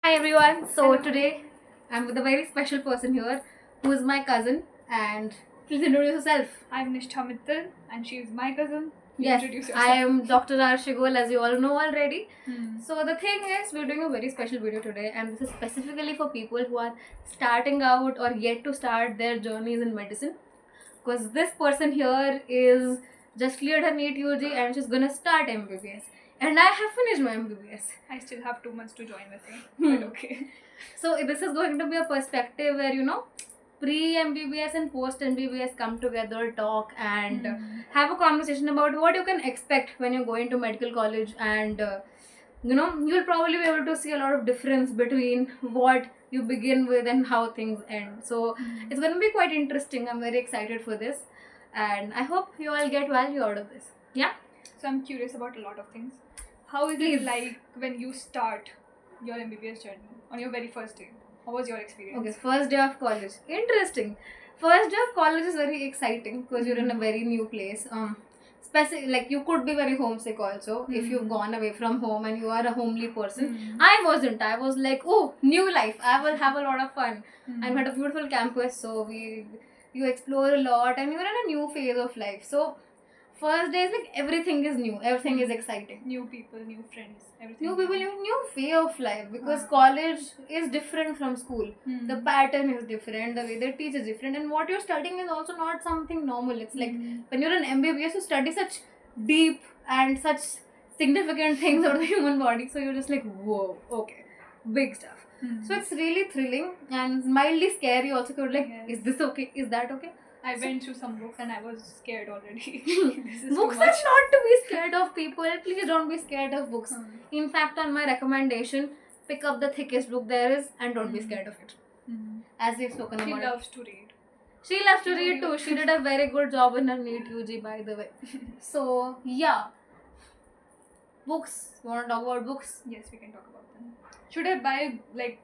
Hi everyone. So Hello. today I'm with a very special person here, who is my cousin, and please introduce yourself. I'm Nishtha Mittal and she is my cousin. You Yes, introduce I yourself. am Dr. Arshigol, as you all know already. Hmm. So the thing is, we're doing a very special video today, and this is specifically for people who are starting out or yet to start their journeys in medicine. Because this person here is just cleared her NEET UG and she's gonna start MBBS, and I have finished my MBBS. I still have 2 months to join with her, Hmm. but okay. So this is going to be a perspective where pre MBBS and post MBBS come together, talk, and have a conversation about what you can expect when you go into medical college, and you'll probably be able to see a lot of difference between what you begin with and how things end. So it's going to be quite interesting. I'm very excited for this, and I hope you all get value out of this. Yeah. So I'm curious about a lot of things. How is Please. it like when you start your MBBS journey on your very first day? How was your experience? Okay, first day of college. Interesting. First day of college is very exciting because you're in a very new place. Like you could be very homesick also if you've gone away from home and you are a homely person. I wasn't. I was like, oh, new life. I will have a lot of fun. I had a beautiful campus, so you explore a lot and you're in a new phase of life. So first day is like everything is new. Everything is exciting. New people, new friends, everything. New people, new way of life, because college is different from school. The pattern is different, the way they teach is different, and what you're studying is also not something normal. It's like when you're an MBBS, you study such deep and such significant things of the human body, so you're just like, whoa, okay, big stuff. So it's really thrilling and mildly scary also. You're like, Yes. is this okay? Is that okay? I went through some books and I was scared already. This is Books too are much. not to be scared of, people. Please don't be scared of books. Hmm. In fact, on my recommendation, pick up the thickest book there is and don't be scared of it. As we've spoken She about. loves to read. She loves to read too. She did a very good job in her NEET UG, by the way. So, yeah. Books. You want to talk about books? Yes, we can talk about them. Should I buy like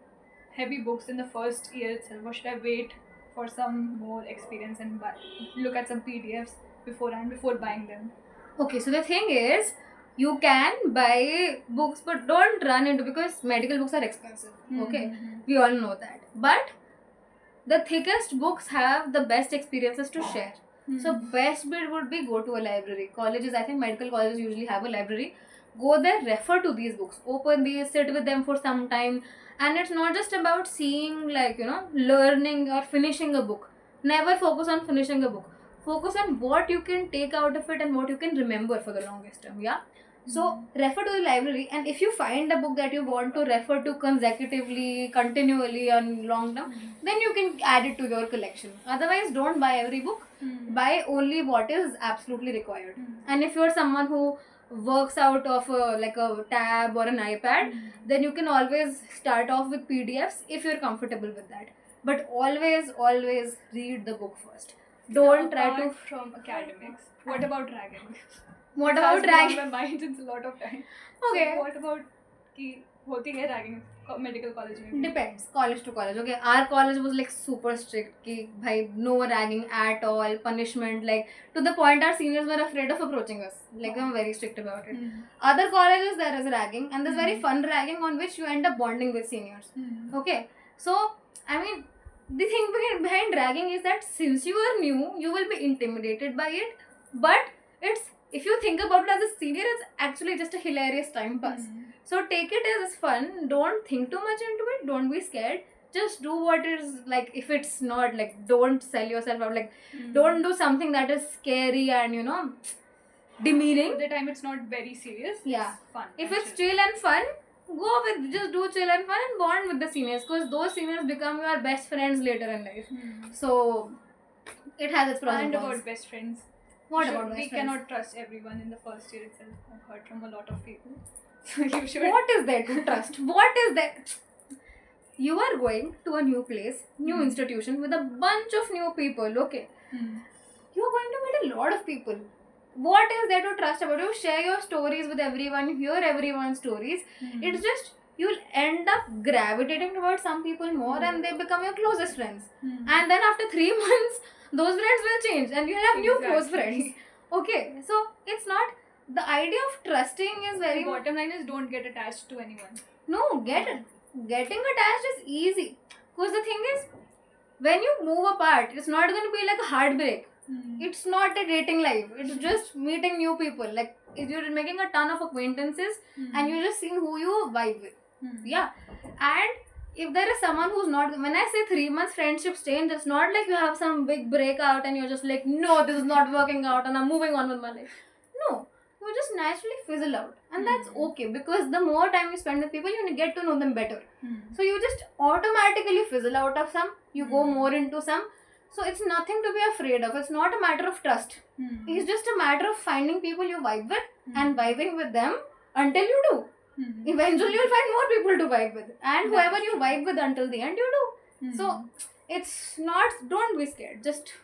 heavy books in the first year itself, or should I wait for some more experience and look at some PDFs beforehand before buying them? Okay, so the thing is, you can buy books, but don't run into, because medical books are expensive. Okay, we all know that. But the thickest books have the best experiences to share. So best bit would be go to a library. Colleges, I think medical colleges usually have a library. Go there, refer to these books, open these, sit with them for some time. And it's not just about seeing, like, learning or finishing a book. Never focus on finishing a book. Focus on what you can take out of it and what you can remember for the longest term. Yeah. So refer to the library, and if you find a book that you want to refer to consecutively, continually on long term, then you can add it to your collection. Otherwise, don't buy every book. Buy only what is absolutely required. And if you're someone who works out of a tab or an iPad, then you can always start off with PDFs if you're comfortable with that. But always read the book first. Don't try to. Apart from academics, what about ragging? What It about has been on ragging? my mind since a lot of time. Okay. So what about कि होती है ragging medical college में? Depends, college to college. Okay, our college was like super strict कि भाई no ragging at all, punishment, like to the point our seniors were afraid of approaching us. Like they were very strict about it. Other colleges there is ragging, and there's very fun ragging on which you end up bonding with seniors. Okay, so I mean, the thing behind ragging is that since you are new, you will be intimidated by it, but it's, if you think about it as a senior, it's actually just a hilarious time pass. So take it as fun. Don't think too much into it. Don't be scared. Just do what is, like, if it's not, like, don't sell yourself out. Like, don't do something that is scary and demeaning. At the time it's not very serious. Yeah. It's fun. If it's chill and fun, go with, just do chill and fun and bond with the seniors, because those seniors become your best friends later in life. So it has its pros and And cons. about best friends. What Should- about best we friends? cannot trust everyone in the first year itself. I've heard from a lot of people. So you should. What is there to trust? What is there? You are going to a new place, new institution with a bunch of new people, okay? You are going to meet a lot of people. What is there to trust about you? Share your stories with everyone, hear everyone's stories. It's just, you'll end up gravitating towards some people more and they become your closest friends. And then after 3 months, those friends will change and you'll have new close friends. Okay, so it's not, the idea of trusting is very The bottom line is don't get attached to anyone. no, get getting attached is easy. Because the thing is, when you move apart, it's not going to be like a heartbreak. It's not a dating life. It's just meeting new people. Like, if you're making a ton of acquaintances and you're just seeing who you vibe with. Yeah. And if there is someone who's not, when I say 3 months friendship stain, it's not like you have some big breakout and you're just like, no, this is not working out and I'm moving on with my life. No. You just naturally fizzle out. And that's okay, because the more time you spend with people, you get to know them better. So you just automatically fizzle out of some, you go more into some. So it's nothing to be afraid of. It's not a matter of trust. It's just a matter of finding people you vibe with and vibing with them until you do. Eventually you'll find more people to vibe with. And whoever you vibe with until the end, you do. So it's not, don't be scared. Just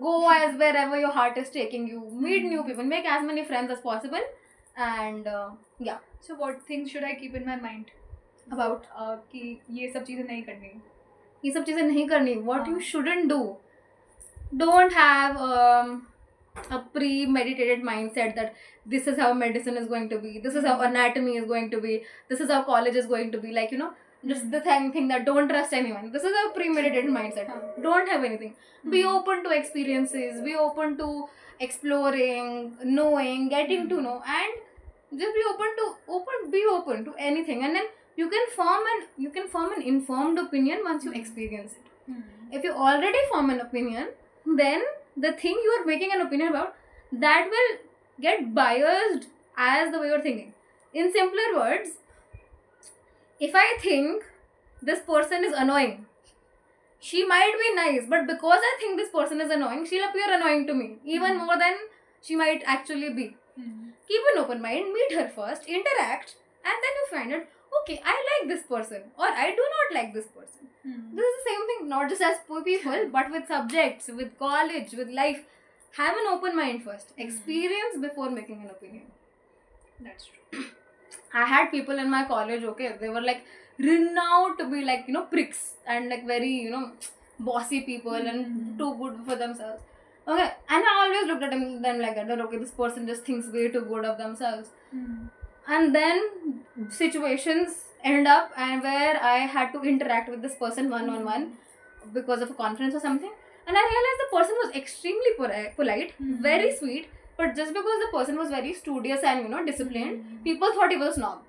go as wherever your heart is taking you. Meet new people. Make as many friends as possible. And yeah. So what things should I keep in my mind About कि ये सब चीजें नहीं करनी? ये सब चीजें नहीं करनी. What you shouldn't do. Don't have a premeditated mindset that this is how medicine is going to be, this is how anatomy is going to be, this is how college is going to be. Like, just the thing that don't trust anyone. This is a premeditated mindset. Don't have anything. Be open to experiences. Be open to exploring, knowing, getting to know, and just be open to anything. And then you can form an informed opinion once you experience it. If you already form an opinion, then the thing you are making an opinion about, that will get biased as the way you're thinking. In simpler words, if I think this person is annoying, she might be nice, but because I think this person is annoying, she'll appear annoying to me even more than she might actually be. Keep an open mind, meet her first, interact, and then you find out, okay, I like this person or I do not like this person. This is the same thing, not just as people, but with subjects, with college, with life. Have an open mind first. Experience before making an opinion. That's true. I had people in my college, okay, they were like renowned to be like, pricks and like very, bossy people and too good for themselves. Okay, and I always looked at them like that, okay, this person just thinks way too good of themselves. And then situations end up and where I had to interact with this person one-on-one because of a conference or something. And I realized the person was extremely polite, very sweet, but just because the person was very studious and disciplined, people thought he was a snob.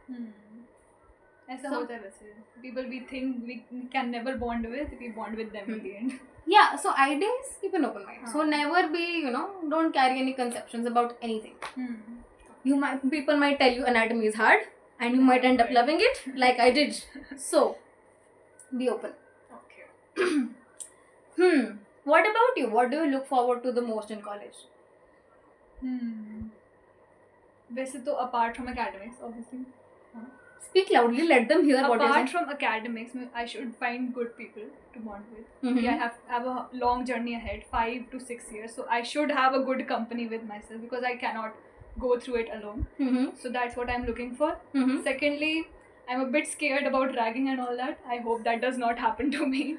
ऐसा होता है वैसे. People we think we can never bond with, we bond with them at the end. Yeah, so idea is keep an open mind. So never be, don't carry any conceptions about anything. People might tell you anatomy is hard and you might end up loving it like I did. So be open. Okay. What about you? What do you look forward to the most in college? वैसे तो apart from academics, obviously. Speak loudly, let them hear what you're saying. Apart from academics, I should find good people to bond with. I have a long journey ahead, 5 to 6 years. So I should have a good company with myself because I cannot go through it alone. So that's what I'm looking for. Secondly, I'm a bit scared about ragging and all that. I hope that does not happen to me.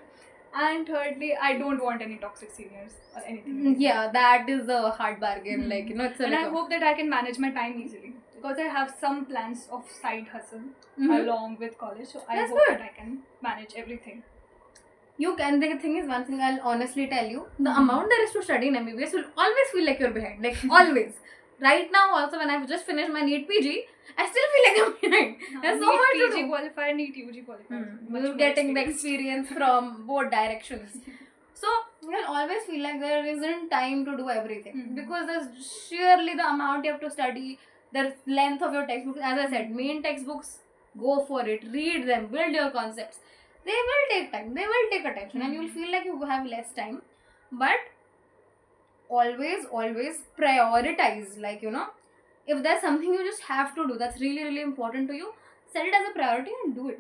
And thirdly, I don't want any toxic seniors or anything. Yeah, that is a hard bargain. Like, it's a and I hope that I can manage my time easily. Because I have some plans of side hustle along with college. So I hope that I can manage everything. You can. The thing is, one thing I'll honestly tell you, the amount there is to study in MBBS will always feel like you're behind. Like, always. Right now also, when I've just finished my NEET PG, I still feel like I'm behind. There's so much to do. NEET PG qualifier, NEET UG qualifier. You're getting the experience from both directions. So, you'll always feel like there isn't time to do everything. Because there's sheerly the amount you have to study, the length of your textbooks. As I said, main textbooks, go for it. Read them. Build your concepts. They will take time. They will take attention. And you'll feel like you have less time. But always prioritize. Like, if there's something you just have to do that's really, really important to you, set it as a priority and do it.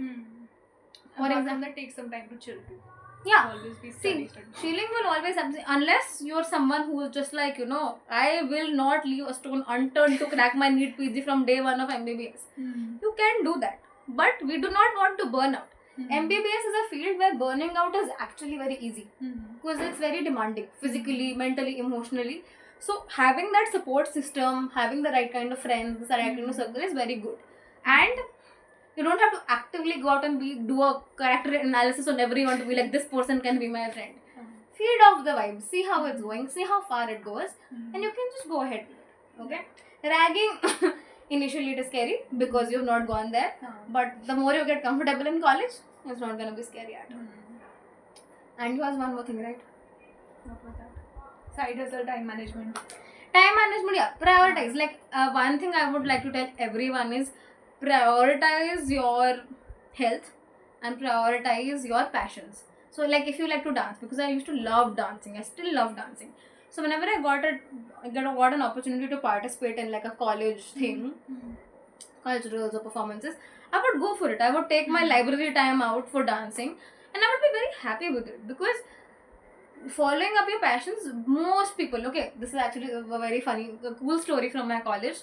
For example, that takes some time to chill too. Yeah. Always be See, chilling will always happen. Unless you're someone who is just like, I will not leave a stone unturned to crack my NEET PG from day one of MBBS. You can do that. But we do not want to burn out. MBBS is a field where burning out is actually very easy. Because it's very demanding. Physically, mentally, emotionally. So having that support system, having the right kind of friends, the right kind of circle is very good. And, You don't have to actively go out and do a character analysis on everyone to be like, this person can be my friend. Feed off the vibe, see how it's going, see how far it goes, and you can just go ahead with it. Okay? Ragging, initially it is scary because you've not gone there, but the more you get comfortable in college, it's not gonna be scary at all. And you asked one more thing, right? What was that? Side hustle, time management. Time management, yeah. Prioritize. Like, one thing I would like to tell everyone is prioritize your health and prioritize your passions. So, like, if you like to dance, because I used to love dancing, I still love dancing. So, whenever I got an opportunity to participate in like a college thing, culturals or performances, I would go for it. I would take my library time out for dancing, and I would be very happy with it because following up your passions, most people, okay, this is actually a very funny, a cool story from my college.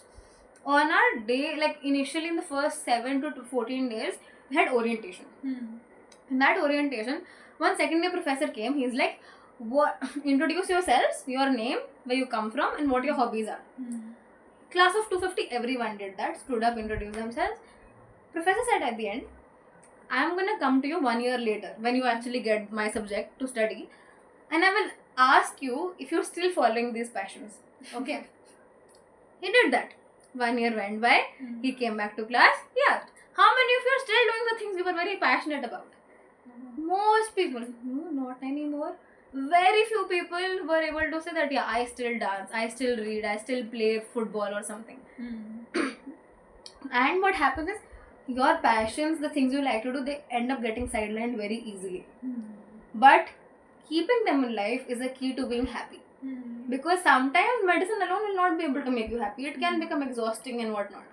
On our day, like initially in the first 7 to 14 days, we had orientation. In that orientation, one second year professor came, he's like, what, introduce yourselves, your name, where you come from, and what your hobbies are. Class of 250, everyone did that, stood up, introduced themselves. Professor said at the end, I'm gonna come to you 1 year later when you actually get my subject to study, and I will ask you if you're still following these passions. Okay? He did that. 1 year went by, he came back to class, he asked, how many of you are still doing the things you were very passionate about? Most people, no, not anymore. Very few people were able to say that, yeah, I still dance, I still read, I still play football or something. And what happens is, your passions, the things you like to do, they end up getting sidelined very easily. But keeping them in life is a key to being happy. Because sometimes medicine alone will not be able to make you happy. It can become exhausting and whatnot.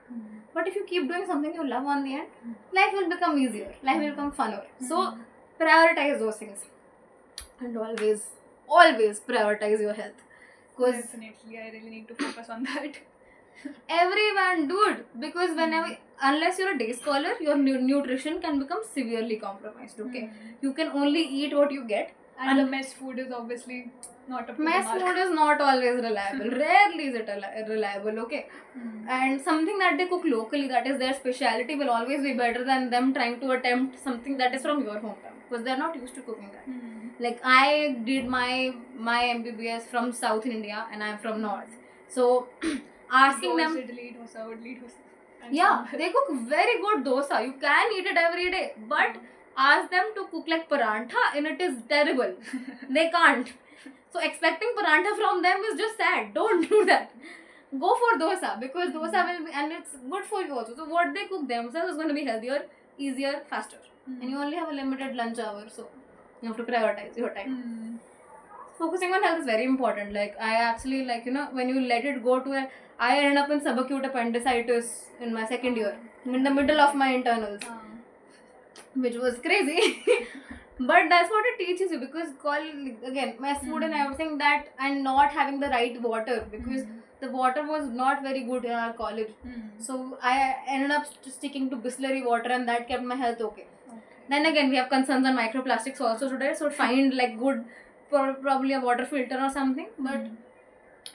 But if you keep doing something you love on the end, life will become easier. Life will become funner. So prioritize those things. And always prioritize your health. Because Definitely, I really need to focus on that. everyone, dude, because unless you're a day scholar, your nutrition can become severely compromised. Okay, you can only eat what you get. And the mess food is obviously not up to Mess the mark. food is not always reliable. Rarely is it reliable, okay? And something that they cook locally, that is their speciality, will always be better than them trying to attempt something that is from your hometown, because they're not used to cooking that. Like, I did my MBBS from South India and I'm from North. So, asking them... Idli, dosa, and Yeah, sambar. they cook very good dosa. You can eat it every day. But ask them to cook like parantha and it is terrible. They can't. So expecting parantha from them is just sad. Don't do that. Go for dosa, because dosa will be, and it's good for you also. So what they cook themselves is going to be healthier, easier, faster. And you only have a limited lunch hour, so you have to prioritize your time. Focusing on health is very important. Like, I actually, like, when you let it go to I ended up in subacute appendicitis in my second year, in the middle of my internals, which was crazy. But that's what it teaches you, because again, mess food and everything that, and not having the right water, because the water was not very good in our college. So I ended up sticking to Bisleri water, and that kept my health okay. Then again, we have concerns on microplastics also today, so find like good, probably a water filter or something. But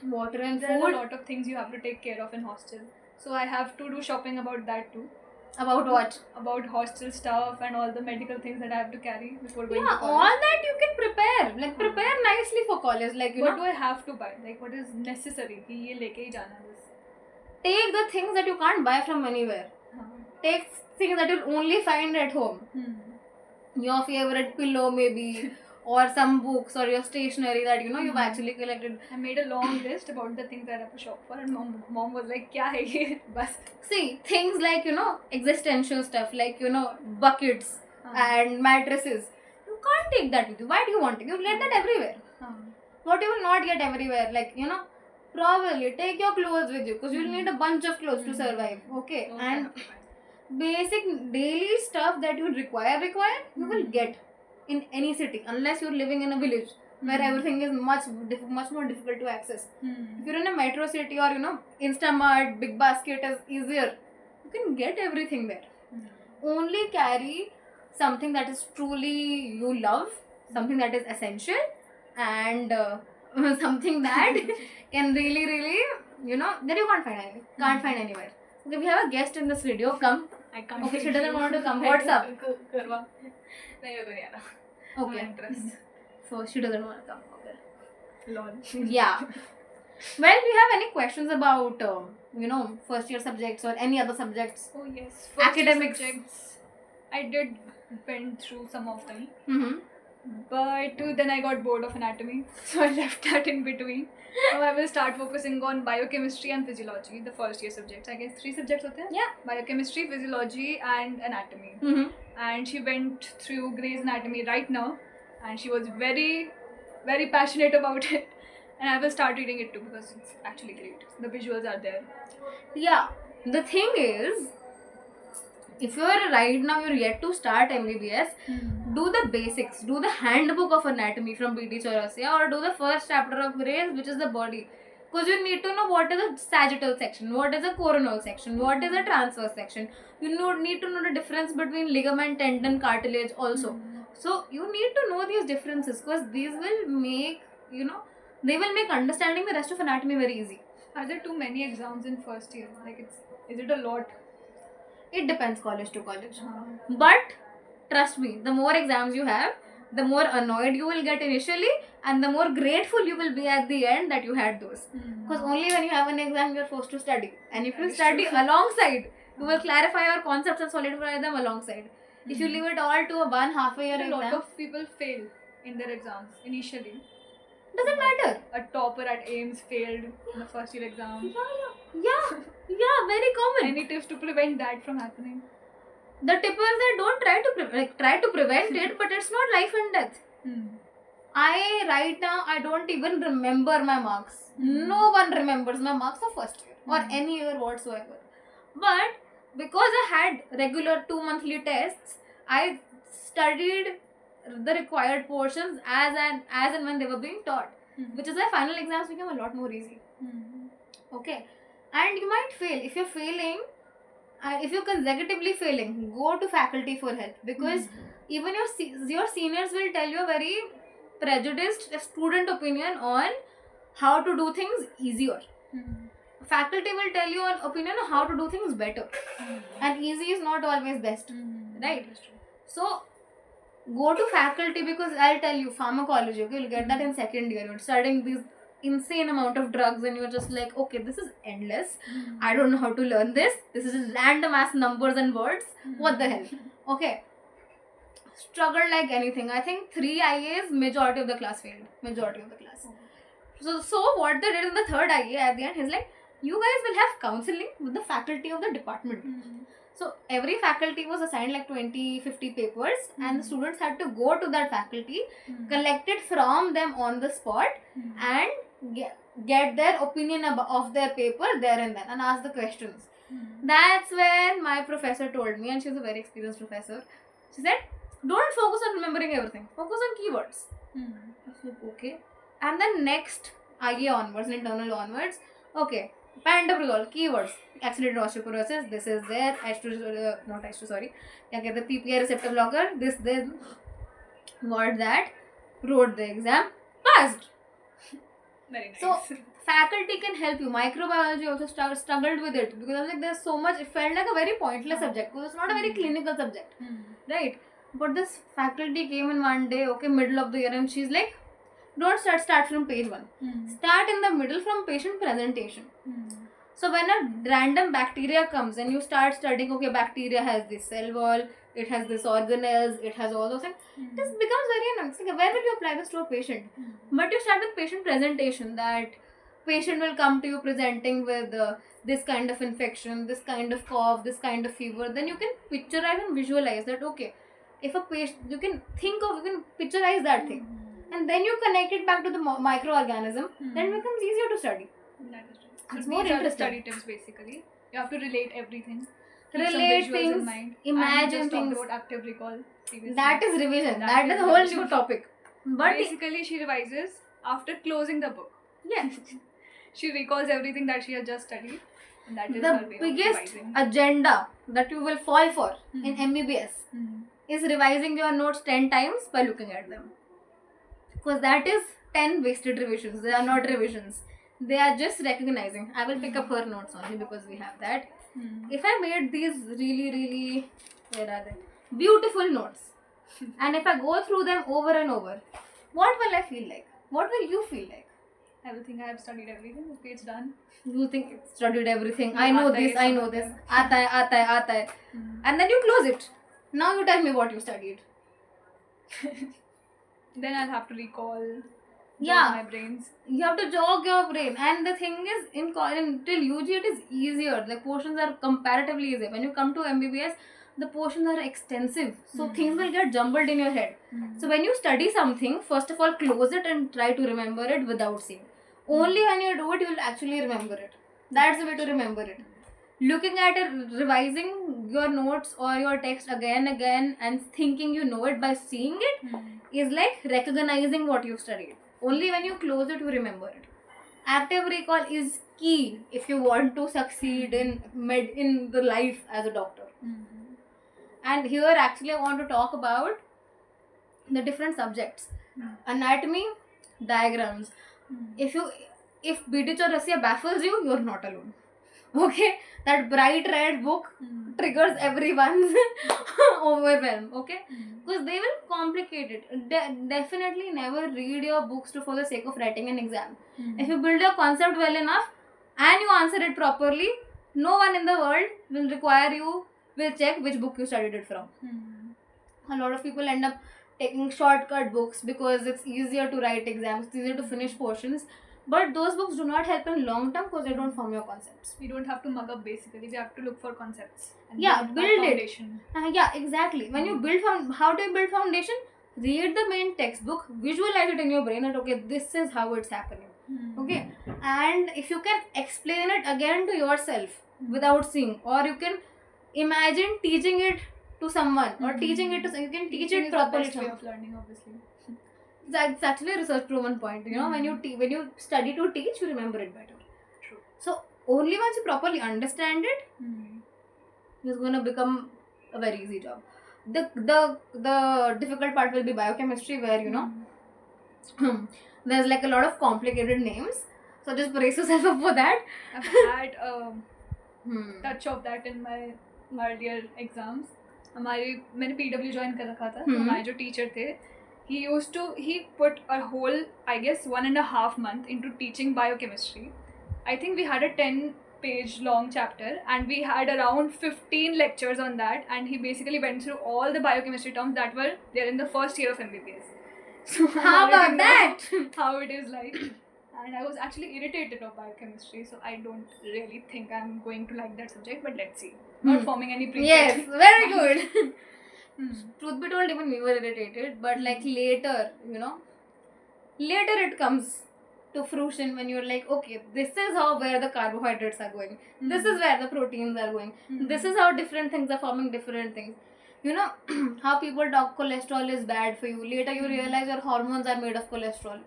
water and there food. are a lot of things you have to take care of in hostel. So I have to do shopping about that too. About what? About hostel stuff and all the medical things that I have to carry before going to college. All that you can prepare. Like, prepare nicely for college. Like, what do I have to buy? Like, what is necessary? कि ये लेके ही जाना है बस. Take the things that you can't buy from anywhere. Take things that you'll only find at home. Your favorite pillow maybe, or some books, or your stationery that you've actually collected. I made a long list about the things that I have to shop for, and mom was like, "क्या है ये?" बस. See, things like existential stuff, like buckets and mattresses. You can't take that with you. Why do you want it? You get that everywhere. What you will not get everywhere, like probably take your clothes with you, because you'll need a bunch of clothes to survive. Okay, and basic daily stuff that you require you will get in any city, unless you're living in a village where everything is much more difficult to access. If you're in a metro city, or Instamart, Big Basket is easier, you can get everything there. Only carry something that is truly you love, something that is essential, and something that can really that you can't find anywhere. Okay, we have a guest in this video. Come. I can't. Okay, she doesn't want to come. नहीं, What's up? करवा नहीं मेरे को नहीं आना. Okay. Interest. So she doesn't want to come. Okay. Lol. Yeah. Well, do you have any questions about first year subjects or any other subjects? Oh yes. Academics. Subjects, I did went through some of them, Mm-hmm. but then I got bored of anatomy, so I left that in between. Now I will start focusing on biochemistry and physiology, the first year subjects. I guess 3 subjects होते हैं. Yeah. Biochemistry, physiology, and anatomy. Mm-hmm. And she went through Grey's Anatomy right now, and she was very, very passionate about it. And I will start reading it too because it's actually great. The visuals are there. Yeah. The thing is, if you're right now, you're yet to start MBBS, do the basics. Do the handbook of anatomy from B.T. Chaurasia, or do the first chapter of Grey's, which is the body. Because you need to know what is a sagittal section, what is a coronal section, what is a transverse section. You need to know the difference between ligament, tendon, cartilage also. So you need to know these differences because these will make, they will make understanding the rest of anatomy very easy. Are there too many exams in first year? Like is it a lot? It depends college to college. But trust me, the more exams you have, the more annoyed you will get initially and the more grateful you will be at the end that you had those. Because only when you have an exam you are forced to study. And if you study alongside, you will clarify your concepts and solidify them alongside. If you leave it all to a half a year A exam, lot of people fail in their exams initially. doesn't matter. A topper at AIMS failed in the first year exam. Yeah, very common. Any tips to prevent that from happening? The tip is that don't try to prevent it, but it's not life and death. Right now I don't even remember my marks. No one remembers my marks of first year or any year whatsoever. But because I had regular 2 monthly tests, I studied the required portions as and when they were being taught, which is why final exams became a lot more easy. Okay, and you might fail. If you're failing, if you're consecutively failing, go to faculty for help, because even your seniors will tell you a very prejudiced student opinion on how to do things easier. Faculty will tell you an opinion on how to do things better, and easy is not always best, right? So go to faculty, because I'll tell you, pharmacology, okay, you'll get that in second year. You're studying these insane amount of drugs and you're just like, okay, this is endless. I don't know how to learn this. This is just random ass numbers and words. What the hell? Okay. Struggled like anything. I think 3 IAs, majority of the class failed. Majority of the class. So what they did in the third IA at the end is like, you guys will have counseling with the faculty of the department. So every faculty was assigned like 20-50 papers, and the students had to go to that faculty, collect it from them on the spot, and get their opinion of their paper there and then, and ask the questions. That's when my professor told me, and she's a very experienced professor, she said, don't focus on remembering everything, focus on keywords. I said, okay. And then next IA onwards, internal onwards, okay, pantoprazole, keywords, accelerated osteoporosis, this is there, the PPI receptor blocker, this, got that, wrote the exam, passed. Very nice. So faculty can help you. Microbiology also struggled with it, because I was like, there's so much, it felt like a very pointless subject, because it's not a very clinical subject, right? But this faculty came in one day, okay, middle of the year, and she's like, don't start from page 1. Start in the middle from patient presentation. So when a random bacteria comes and you start studying, okay, bacteria has this cell wall, it has this organelles, it has all those things, this becomes very annoying. It's like, where will you apply this to a patient? But you start with patient presentation, that patient will come to you presenting with this kind of infection, this kind of cough, this kind of fever. Then you can picturize and visualize that, okay, if a patient, you can picturize that thing. And then you connect it back to the microorganism, then it becomes easier to study. That is true. It's So more these are the interesting. study tips basically. You have to relate everything. Keep some Relate visuals things, in mind. imagine And we just things. talked about active recall previously. That is revision. That That is is a whole revision. new topic. But basically she revises after closing the book. yeah, She recalls everything that she has just studied. And that is the her way of biggest revising. agenda that you will fall for in MBBS is revising your notes 10 times by looking at them. Because that is 10 wasted revisions. They are not revisions. They are just recognizing. I will pick up her notes only because we have that. If I made these really, where are they? Beautiful notes, and if I go through them over and over, what will I feel like? What will you feel like? I will think I have studied everything. Okay, it's done. You think you studied everything. Yeah, I know aata hai, this, I know samajh this. gaya. Aata hai, aata hai, aata hai. And then you close it. Now you tell me what you studied. Then I'll have to recall. Yeah. My brains. You have to jog your brain, and the thing is, in till UG it is easier. The portions are comparatively easier. When you come to MBBS, the portions are extensive, so things will get jumbled in your head. So when you study something, first of all, close it and try to remember it without seeing. Only when you do it, you will actually remember it. That's the way to remember it. Looking at it, revising your notes or your text again and thinking you know it by seeing it is like recognizing what you've studied. Only when you close it, you remember it. Active recall is key if you want to succeed in the life as a doctor. And here actually I want to talk about the different subjects. Anatomy, diagrams. If BT Chaurasia baffles you, you're not alone. Okay, that bright red book triggers everyone's overwhelm. Okay, because they will complicate it. Definitely never read your books for the sake of writing an exam. If you build your concept well enough and you answer it properly, no one in the world will check which book you studied it from. A lot of people end up taking shortcut books because it's easier to write exams, it's easier to finish portions. But those books do not help in long term because they don't form your concepts. We don't have to mug up basically. We have to look for concepts. And build foundation. It. Yeah, exactly. When you build how do you build foundation? Read the main textbook, visualize it in your brain that okay, this is how it's happening. Okay, and if you can explain it again to yourself without seeing, or you can imagine teaching it to someone or teaching it to you can teach it properly. Is the best way of learning, obviously. That's actually a research proven point. You know, when you study to teach, you remember it better. True. So only once you properly understand it, it's gonna become a very easy job. The difficult part will be biochemistry, where you know there's like a lot of complicated names. So just brace yourself up for that. I've had a touch of that in my earlier exams. मैंने PW join कर रखा था. तो हमारे जो teacher थे, he put a whole, I guess, 1.5 months into teaching biochemistry. I think we had a 10-page long chapter and we had around 15 lectures on that, and he basically went through all the biochemistry terms that were there in the first year of MBBS. So how about that? How it is like. And I was actually irritated of biochemistry, so I don't really think I'm going to like that subject, but let's see. Not forming any preset. Yes, very good. Truth be told, even we were irritated, but like later it comes to fruition when you're like, okay, this is where the carbohydrates are going. This is where the proteins are going. This is how different things are forming different things. You know, how people talk cholesterol is bad for you. Later you realize your hormones are made of cholesterol.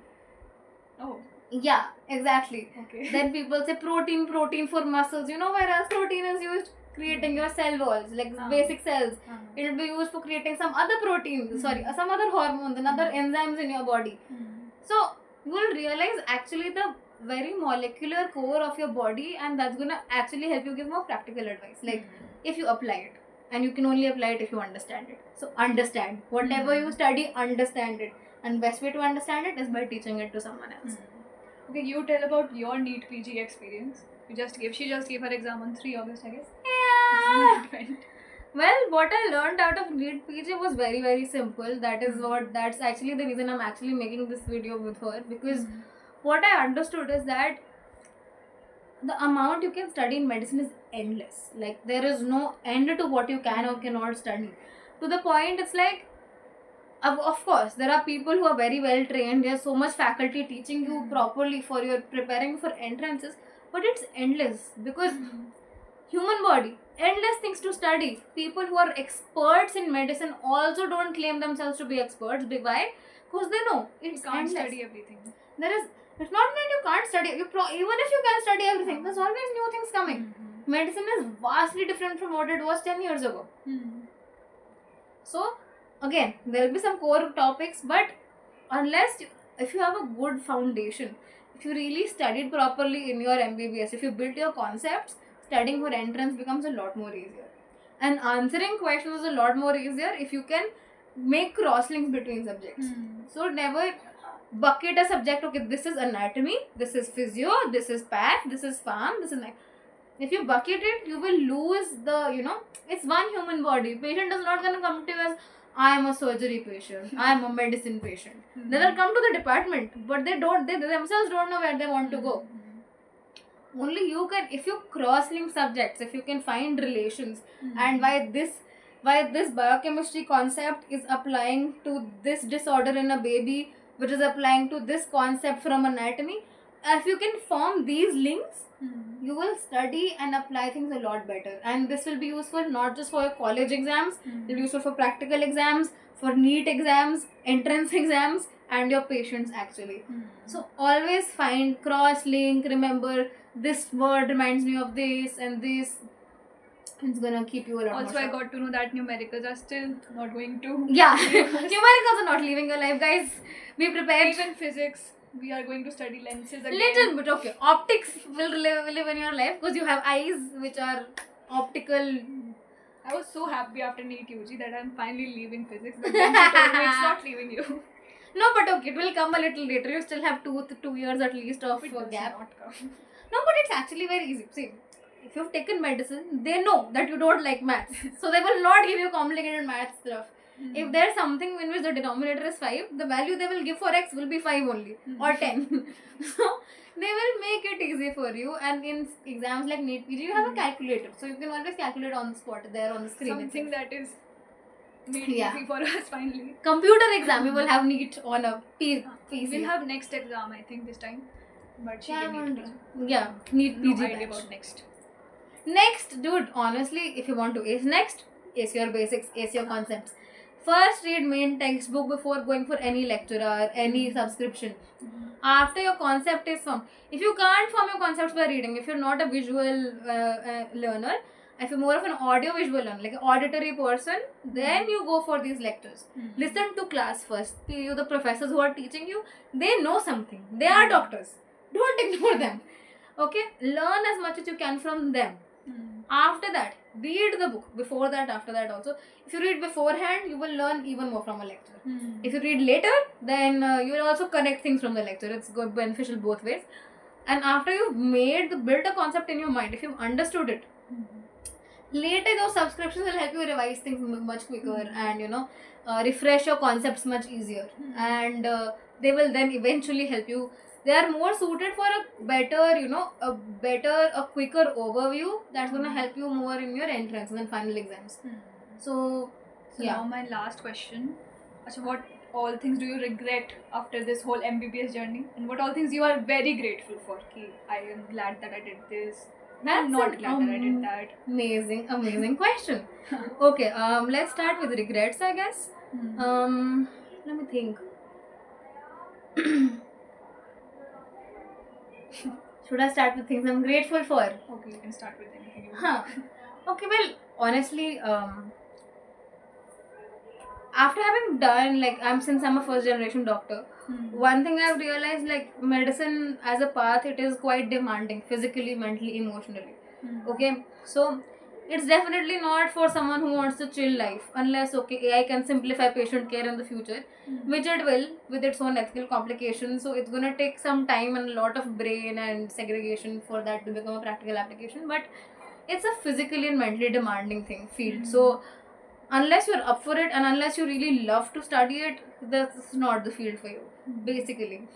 Oh. Yeah, exactly. Okay. Then people say protein for muscles. You know where else protein is used? Creating your cell walls, like basic cells. It will be used for creating some other proteins, some other hormones and other enzymes in your body. So you will realize actually the very molecular core of your body, and that's gonna actually help you give more practical advice. Like if you apply it, and you can only apply it if you understand it. So understand whatever you study, understand it, and best way to understand it is by teaching it to someone else. Okay, you tell about your NEET PG experience. She just gave her exam on 3 August, I guess. Yeah. Well, what I learned out of NEET PG was very, very simple. That's actually the reason I'm actually making this video with her, because what I understood is that the amount you can study in medicine is endless. Like there is no end to what you can or cannot study. To the point, it's like, of course, there are people who are very well trained. There's so much faculty teaching you properly for your preparing for entrances, but it's endless because human body, endless things to study. People who are experts in medicine also don't claim themselves to be experts. Why? Because they know it's can't endless. Study everything. It's not that you can't study. Even if you can study everything, there's always new things coming. Medicine is vastly different from what it was 10 years ago. So again, there will be some core topics, but if you have a good foundation, if you really studied properly in your MBBS, if you built your concepts, studying for entrance becomes a lot more easier. And answering questions is a lot more easier if you can make cross-links between subjects. So never bucket a subject, okay, this is anatomy, this is physio, this is path, this is pharm, this is... If you bucket it, you will lose the, it's one human body. Patient is not going to come to you as, I am a surgery patient, I am a medicine patient. They will come to the department, but they themselves don't know where they want to go. Only you can, if you cross-link subjects, if you can find relations, and why this biochemistry concept is applying to this disorder in a baby, which is applying to this concept from anatomy, if you can form these links, you will study and apply things a lot better. And this will be useful not just for your college exams, it will be useful for practical exams, for NEET exams, entrance exams, and your patients actually. So always find cross-link, remember this word reminds me of this and this. It's gonna keep you a lot Also, more I got to know that numericals are still not going to. Yeah, numericals are not leaving your life, guys. Be prepared. Even physics, we are going to study lenses again. Little bit, okay. Optics will live in your life because you have eyes which are optical. I was so happy after NEET UG that I'm finally leaving physics, but then she told me it's not leaving you. No, but okay, it will come a little later. You still have 2 years at least of It does gap. not come. No, but it's actually very easy. See, if you've taken medicine, they know that you don't like maths. So they will not give you complicated maths stuff. If there's something in which the denominator is 5, the value they will give for x will be 5 only, or 10. So they will make it easy for you. And in exams like NEET PG, you have a calculator. So you can always calculate on the spot there on the screen. Something that is made Yeah. easy for us finally. Computer exam, you will have NEET on a PC. We'll have next exam, I think, this time. But she can NEET PG. Yeah, NEET PG. No idea batch. about next. Next, dude, honestly, if you want to ace next, ace your basics, ace your concepts. First, read main textbook before going for any lecturer, any subscription. After your concept is formed, if you can't form your concepts by reading, if you're not a visual learner, if you're more of an audio visual learner, like an auditory person, then you go for these lectures. Listen to class first. The professors who are teaching you, they know something. They are doctors. Don't ignore them. Okay? Learn as much as you can from them. After that, read the book. Before that, after that also. If you read beforehand, you will learn even more from a lecture. If you read later, then you will also connect things from the lecture. It's good, beneficial both ways. And after you've built a concept in your mind, if you've understood it, later those subscriptions will help you revise things much quicker and refresh your concepts much easier. And they will then eventually help you. They are more suited for a better, a quicker overview that's going to help you more in your entrance and final exams. So yeah. Now my last question. So what all things do you regret after this whole MBBS journey? And what all things you are very grateful for? Ki, I am glad that I did this. I'm not glad that I did that. Amazing question. Okay, let's start with regrets, I guess. Let me think. Should I start with things I'm grateful for? Okay, you can start with anything you want. Okay, well, honestly, after having done, since I'm a first generation doctor, one thing I've realized, medicine as a path, it is quite demanding, physically, mentally, emotionally. Okay, so it's definitely not for someone who wants to chill life, unless, AI can simplify patient care in the future, which it will, with its own ethical complications. So it's going to take some time and a lot of brain and segregation for that to become a practical application, but it's a physically and mentally demanding field. So unless you're up for it and unless you really love to study it, that's not the field for you, basically.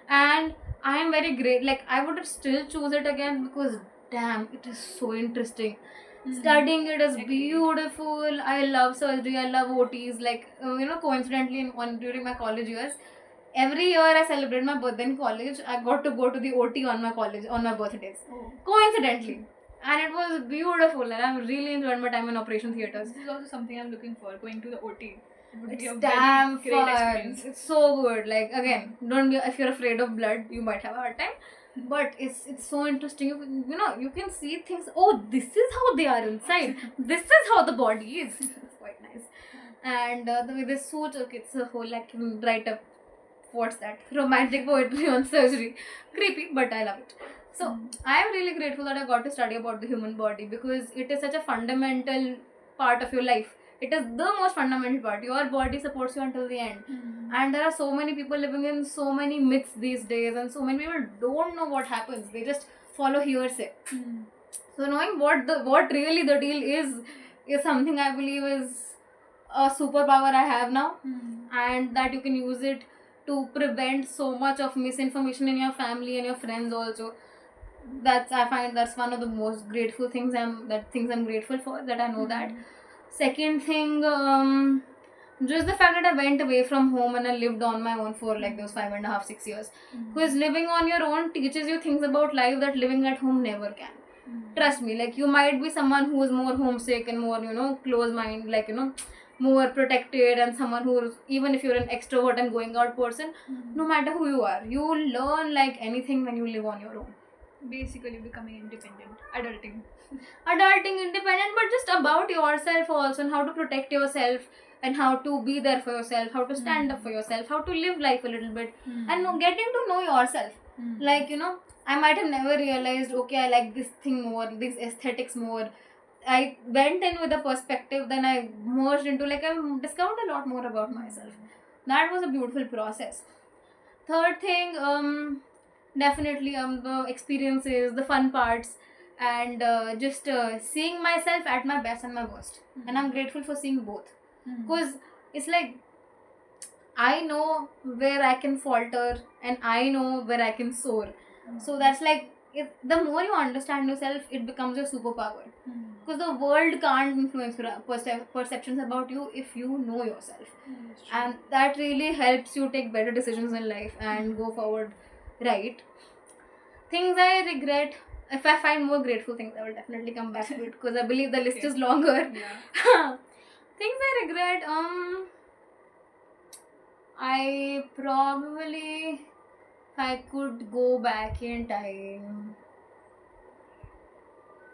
And I am very great, I would still choose it again because damn, it is so interesting. Studying it is beautiful. I love surgery, I love OTs. Coincidentally, during my college years, every year I celebrate my birthday in college. I got to go to the OT on my birthdays. Coincidentally. And it was beautiful, and I really enjoyed my time in operation theatres. This is also something I'm looking for, going to the OT. It would be a damn very great fun. experience. It's so good. Again, don't be, if you're afraid of blood, you might have a hard time. But it's so interesting. You can see things. Oh, this is how they are inside. This is how the body is. It's quite nice. And the way they suit, it's a whole, you can write a what's that? Romantic poetry on surgery. Creepy, but I love it. So I am really grateful that I got to study about the human body because it is such a fundamental part of your life. It is the most fundamental part. Your body supports you until the end. And there are so many people living in so many myths these days, and so many people don't know what happens. They just follow hearsay. So knowing what really the deal is something I believe is a superpower I have now, and that you can use it to prevent so much of misinformation in your family and your friends also. I find that's one of the most grateful things I'm grateful for, that I know that. Second thing, just the fact that I went away from home and I lived on my own for like those 5.5, 6 years. Because living on your own teaches you things about life that living at home never can. Trust me, like you might be someone who is more homesick and more, close mind, like, more protected, and someone who is, even if you're an extrovert and going out person, no matter who you are, you learn like anything when you live on your own. Basically becoming independent, adulting, independent, but just about yourself also, and how to protect yourself, and how to be there for yourself, how to stand up for yourself, how to live life a little bit, and getting to know yourself. Like, I might have never realized, okay, I like this thing more, these aesthetics more. I went in with a perspective, then I merged into, like, I discovered a lot more about myself. That was a beautiful process. Third thing, definitely the experiences, the fun parts, and just seeing myself at my best and my worst. And I'm grateful for seeing both. Because it's like, I know where I can falter and I know where I can soar. So that's like, the more you understand yourself, it becomes your superpower. Because the world can't influence your perceptions about you if you know yourself. And that really helps you take better decisions in life and go forward right. Things I regret, if I find more grateful things, I will definitely come back to it, because I believe the list is longer. Things I regret, I probably, if I could go back in time,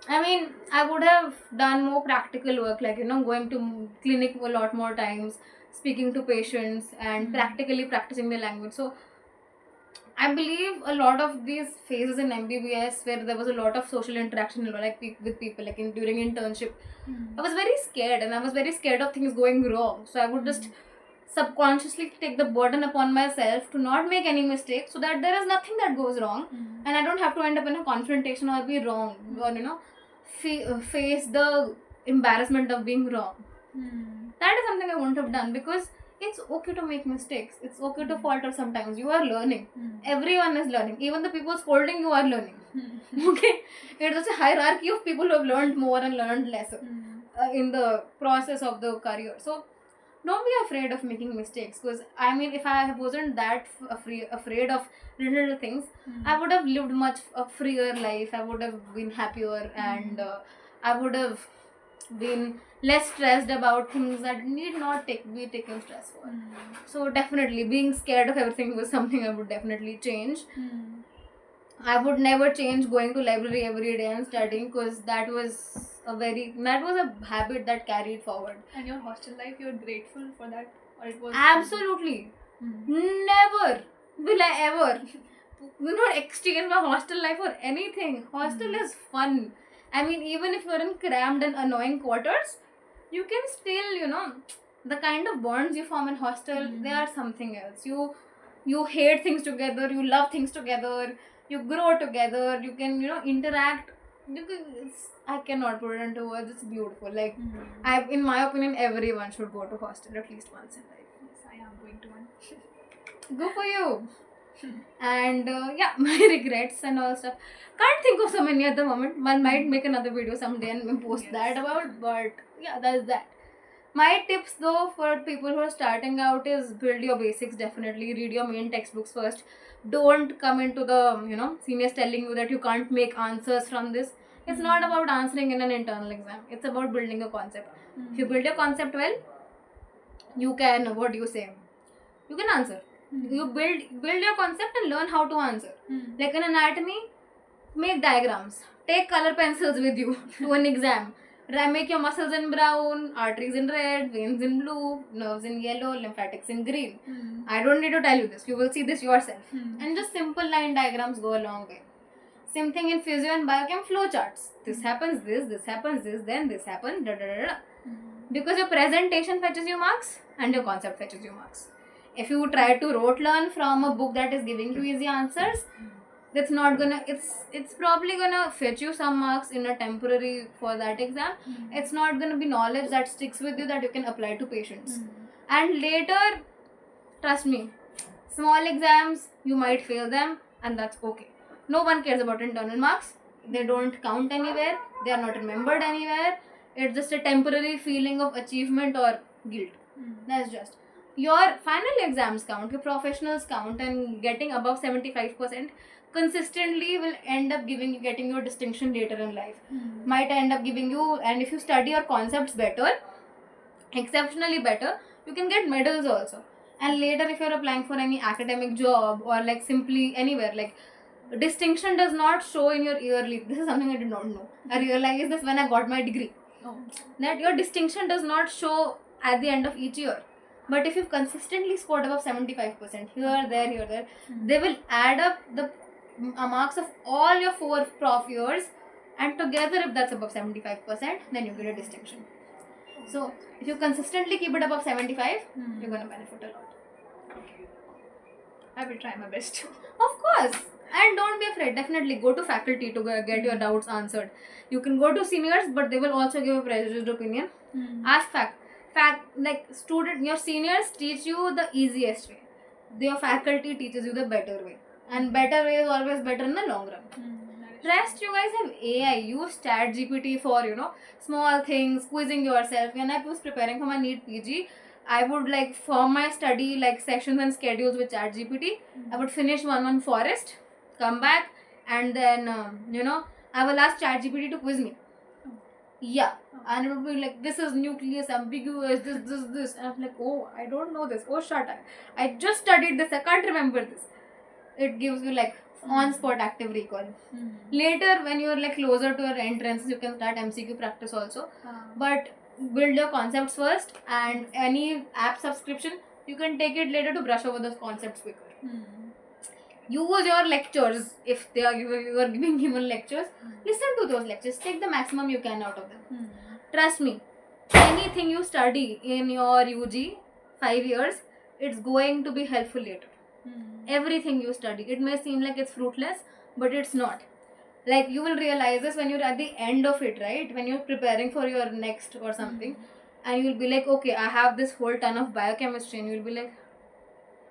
I mean, I would have done more practical work, like, going to clinic a lot more times, speaking to patients, and practically practicing the language. So I believe a lot of these phases in MBBS where there was a lot of social interaction, like with people, like during internship, I was very scared, and I was very scared of things going wrong. So I would just subconsciously take the burden upon myself to not make any mistakes, so that there is nothing that goes wrong, and I don't have to end up in a confrontation or be wrong, or face the embarrassment of being wrong. That is something I wouldn't have done, because it's okay to make mistakes. It's okay to falter sometimes. You are learning. Everyone is learning. Even the people scolding you are learning. Okay? It's just a hierarchy of people who have learned more and learned lesser in the process of the career. So don't be afraid of making mistakes, because I mean, if I wasn't that afraid of little things, I would have lived much a freer life. I would have been happier, and I would have been less stressed about things that need not be taken stress for. So definitely being scared of everything was something I would definitely change. I would never change going to library every day and studying, because that was a habit that carried forward. And your hostel life, you're grateful for that, or it was absolutely never will I ever not exchange my hostel life for anything. Hostel is fun. I mean, even if you're in crammed and annoying quarters, you can still, the kind of bonds you form in hostel, they are something else. You hate things together, you love things together, you grow together, you can, interact. I cannot put it into words. It's beautiful. Like, in my opinion, everyone should go to hostel at least once in life. Yes, I am going to one. Go for you. And my regrets and all stuff. Can't think of so many at the moment. I might make another video someday and post that about. But yeah, that's that. My tips though for people who are starting out is build your basics. Definitely read your main textbooks first. Don't come into the seniors telling you that you can't make answers from this. It's not about answering in an internal exam. It's about building a concept. If you build your concept well, you can, you can answer. You build your concept and learn how to answer. Like in anatomy, make diagrams. Take color pencils with you to an exam. Make your muscles in brown, arteries in red, veins in blue, nerves in yellow, lymphatics in green. I don't need to tell you this. You will see this yourself. And just simple line diagrams go a long way. Same thing in physio and biochem flow charts. This happens, this happens, then this happens, da da da da. Because your presentation fetches you marks and your concept fetches you marks. If you try to rote learn from a book that is giving you easy answers, that's not gonna, it's probably gonna fetch you some marks in a temporary for that exam. It's not gonna be knowledge that sticks with you that you can apply to patients. And later, trust me, small exams you might fail them, and that's okay. No one cares about internal marks. They don't count anywhere, they are not remembered anywhere. It's just a temporary feeling of achievement or guilt. That's just your final exams count, your professionals count, and getting above 75% consistently will end up getting you a distinction later in life. Might end up giving you, and if you study your concepts better, exceptionally better, you can get medals also. And later, if you're applying for any academic job or like simply anywhere, like distinction does not show in your yearly. This is something I did not know. I realized this when I got my degree. That your distinction does not show at the end of each year. But if you've consistently scored above 75%, here, there, they will add up the marks of all your 4 prof years, and together, if that's above 75%, then you get a distinction. So, if you consistently keep it above 75, you're going to benefit a lot. I will try my best. Of course. And don't be afraid. Definitely go to faculty to get your doubts answered. You can go to seniors, but they will also give a prejudiced opinion. Ask like your seniors teach you the easiest way. Your faculty teaches you the better way. And better way is always better in the long run. Rest, you guys have AI. Use ChatGPT for, small things, quizzing yourself. When I was preparing for my NEET PG, I would form my study sessions and schedules with ChatGPT. I would finish one forest, come back, and then I will ask ChatGPT to quiz me. Yeah, and it would be like, this is nucleus ambiguous, this. And I'm like, oh, I don't know this. Oh, shut up. I just studied this. I can't remember this. It gives you on-spot active recall. Later, when you're closer to your entrances, you can start MCQ practice also. But build your concepts first, and any app subscription, you can take it later to brush over those concepts quicker. Use your lectures. If you are given lectures, listen to those lectures. Take the maximum you can out of them. Trust me, anything you study in your UG 5 years, it's going to be helpful later. Everything you study, it may seem like it's fruitless, but it's not. You will realize this when you're at the end of it, right? When you're preparing for your next or something, and you'll be like, okay, I have this whole ton of biochemistry, and you'll be like,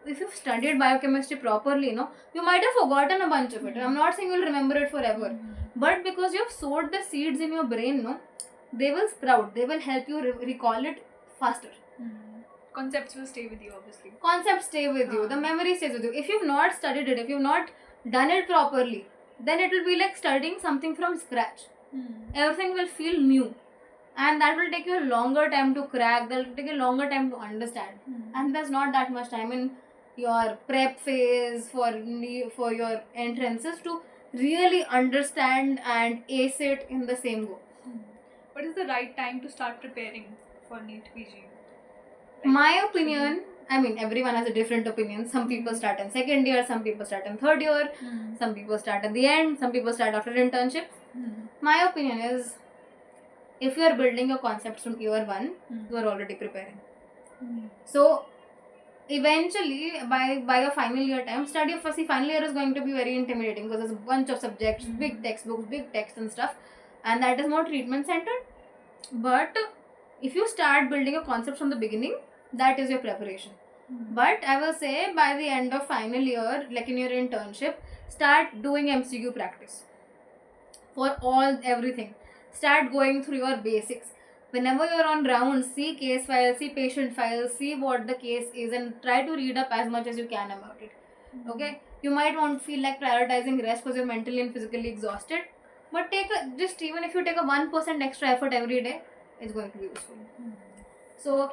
if you've studied biochemistry properly, you might have forgotten a bunch of it. I'm not saying you'll remember it forever, but because you've sowed the seeds in your brain, they will sprout. They will help you recall it faster. Concepts will stay with you, obviously. Concepts stay with you. The memory stays with you. If you've not studied it, if you've not done it properly, then it will be like studying something from scratch. Everything will feel new. And that will take you a longer time to crack. That will take you a longer time to understand. And there's not that much time in your prep phase for your entrances to really understand and ace it in the same go. What is the right time to start preparing for NEET PG? My opinion, everyone has a different opinion. Some people start in second year, some people start in third year, some people start at the end, some people start after internship. My opinion is, if you are building your concepts from year 1, you are already preparing. So, eventually, by your final year time, final year is going to be very intimidating because there's a bunch of subjects, big textbooks, big text and stuff, and that is more treatment centered. But if you start building your concepts from the beginning, that is your preparation. But I will say, by the end of final year, in your internship, start doing MCQ practice for everything. Start going through your basics. Whenever you're on rounds, see case files, see patient files, see what the case is, and try to read up as much as you can about it. Okay? You might want to feel like prioritizing rest because you're mentally and physically exhausted. But even if you take a 1% extra effort every day, it's going to be useful. So,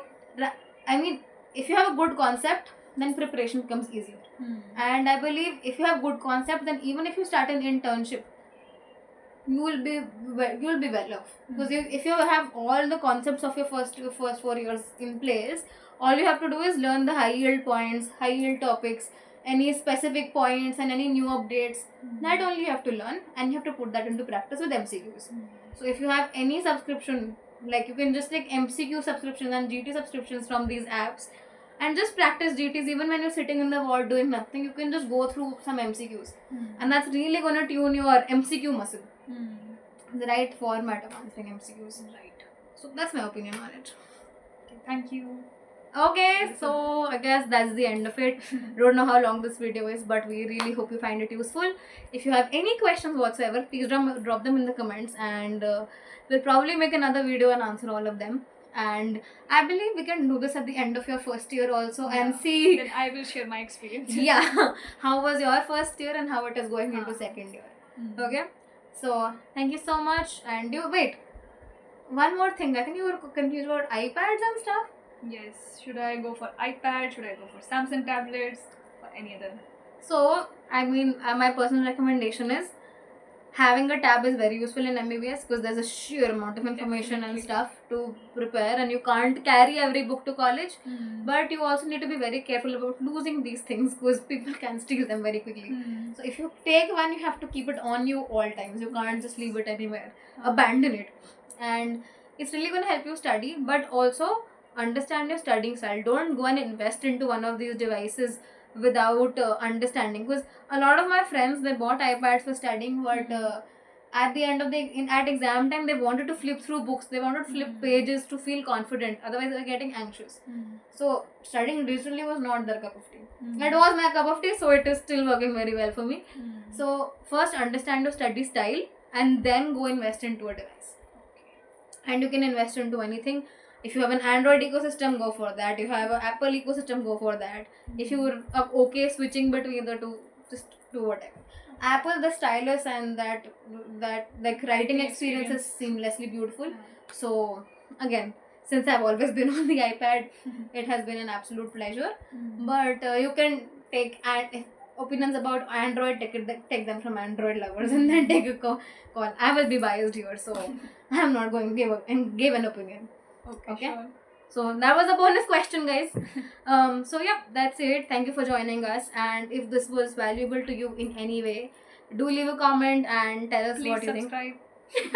if you have a good concept, then preparation becomes easier. And I believe if you have good concept, then even if you start an internship, you will be well off. Because if you have all the concepts of your first 4 years in place, all you have to do is learn the high yield points, high yield topics, any specific points and any new updates. That only you have to learn, and you have to put that into practice with MCQs. So if you have any subscription, like you can just take MCQ subscriptions and GT subscriptions from these apps and just practice GTs. Even when you're sitting in the ward doing nothing, you can just go through some MCQs, and that's really going to tune your MCQ muscle, the right format of answering MCQs. Right. So that's my opinion on it. Okay, thank you. Okay, so I guess that's the end of it. Don't know how long this video is, but we really hope you find it useful. If you have any questions whatsoever, please drop them in the comments, and we'll probably make another video and answer all of them. And I believe we can do this at the end of your first year also, and see. Then I will share my experience. Yeah, how was your first year and how it is going into second year. Okay, so thank you so much. And wait, one more thing. I think you were confused about iPads and stuff. Yes. Should I go for iPad? Should I go for Samsung tablets? Or any other? So, I mean, my personal recommendation is having a tab is very useful in MBBS, because there's a sheer amount of information and Definitely. stuff to prepare, and you can't carry every book to college. But you also need to be very careful about losing these things, because people can steal them very quickly. So if you take one, you have to keep it on you all times. You can't just leave it anywhere, abandon it. And it's really going to help you study, but also understand your studying style. Don't go and invest into one of these devices without understanding, because a lot of my friends, they bought iPads for studying, but at the end of at exam time, they wanted to flip through books, they wanted to flip pages to feel confident, otherwise they were getting anxious. So studying digitally was not their cup of tea. It was my cup of tea, so it is still working very well for me. So first understand your study style, and then go invest into a device. And you can invest into anything. If you have an Android ecosystem, go for that. If you have an Apple ecosystem, go for that. If you're okay switching between the two, just do whatever. Apple, the stylus and that like writing experience is seamlessly beautiful. So again, since I've always been on the iPad, it has been an absolute pleasure. But you can take opinions about Android, take them from Android lovers, and then take a call. I will be biased here, so I'm not going to give an opinion. Okay. Sure. So that was a bonus question, guys. So yeah, that's it. Thank you for joining us. And if this was valuable to you in any way, do leave a comment and tell us Please what you subscribe. think.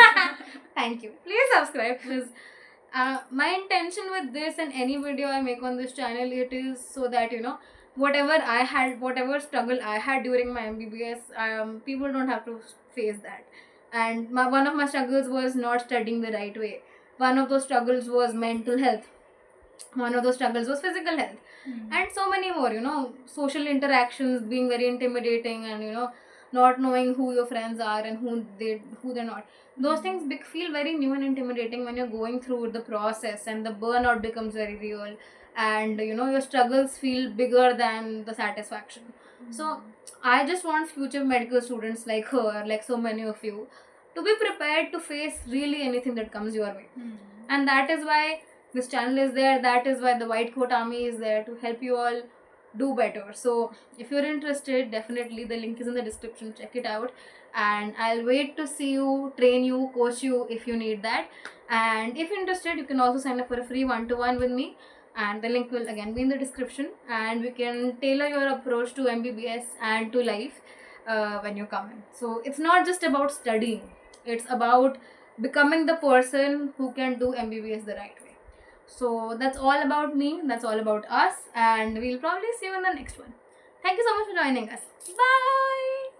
Thank you. Please subscribe, please. My intention with this and any video I make on this channel, it is so that whatever struggle I had during my MBBS, people don't have to face that. And one of my struggles was not studying the right way. One of those struggles was mental health. One of those struggles was physical health. And so many more, social interactions being very intimidating, and not knowing who your friends are and who they're not. Those things feel very new and intimidating when you're going through the process, and the burnout becomes very real, and your struggles feel bigger than the satisfaction. So I just want future medical students like her, like so many of you, to be prepared to face really anything that comes your way. And that is why this channel is there. That is why the White Coat Army is there, to help you all do better. So if you're interested, definitely the link is in the description. Check it out, and I'll wait to see you, train you, coach you if you need that. And if interested, you can also sign up for a free 1-to-1 with me, and the link will again be in the description. And we can tailor your approach to MBBS and to life when you come in. So it's not just about studying, it's about becoming the person who can do MBBS the right way. So that's all about me, that's all about us, and we'll probably see you in the next one. Thank you so much for joining us. Bye!